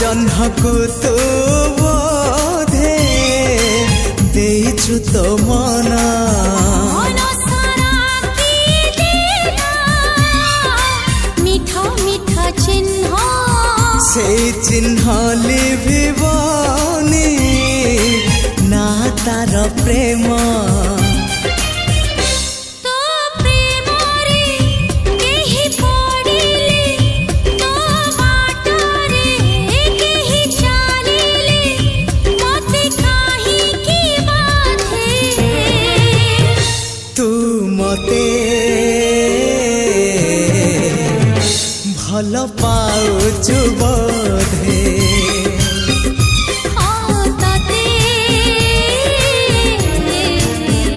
जह्नकु तू बोधे देइछु तो मना से चिन्ह लिभिबनी ना तार प्रेम तू मते भल पाउछु